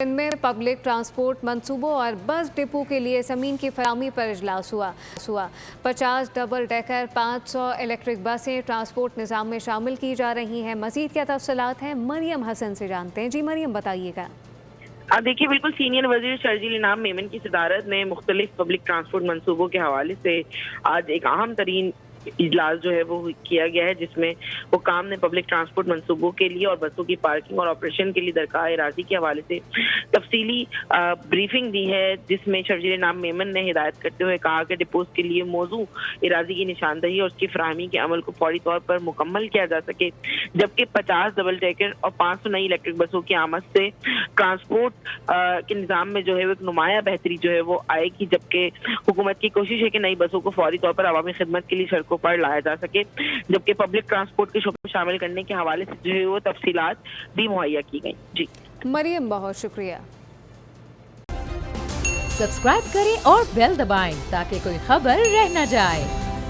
इनमें public transport मंसूबों और bus depot के लिए ज़मीन की फराहमी पर इजलास हुआ 50 डबल डेकर 500 इलेक्ट्रिक बसें ट्रांसपोर्ट निज़ाम में शामिल की जा रही हैं। मज़ीद क्या तफसीलात हैं मरियम हसन से जानते हैं। जी मरियम, बताइएगा। देखिए, बिल्कुल सीनियर वजीर शर्जील इनाम मेमन की सदारत में मुख्तलिफ पब्लिक ट्रांसपोर्ट मंसूबों के हवाले से आज एक अहम तरीन इजलास जो है वो किया गया है, जिसमें हुक्काम ने पब्लिक ट्रांसपोर्ट मंसूबों के लिए और बसों की पार्किंग और ऑपरेशन के लिए दरकार इरादी के हवाले से तफसीली ब्रीफिंग दी है, जिसमें शर्जील इनाम मेमन ने हिदायत करते हुए कहा कि डिपोज के लिए मौजू इरादी की निशानदही और उसकी फराहमी के अमल को फौरी तौर पर मुकम्मल किया जा सके, जबकि 50 डबल डेकर और 500 नई इलेक्ट्रिक बसों की आमद से ट्रांसपोर्ट के निज़ाम में जो है वो एक नुमाया बेहतरी जो है वो आएगी, जबकि हुकूमत की कोशिश है कि नई बसों को फौरी तौर पर अवामी खिदमत के लिए सड़कों पर लाया जा सके, जबकि पब्लिक ट्रांसपोर्ट के शोबे शामिल करने के हवाले से जो है वो तफसीलात भी मुहैया की गई। जी मरियम, बहुत शुक्रिया। सब्सक्राइब करें और बेल दबाएं ताकि कोई खबर रह न जाए।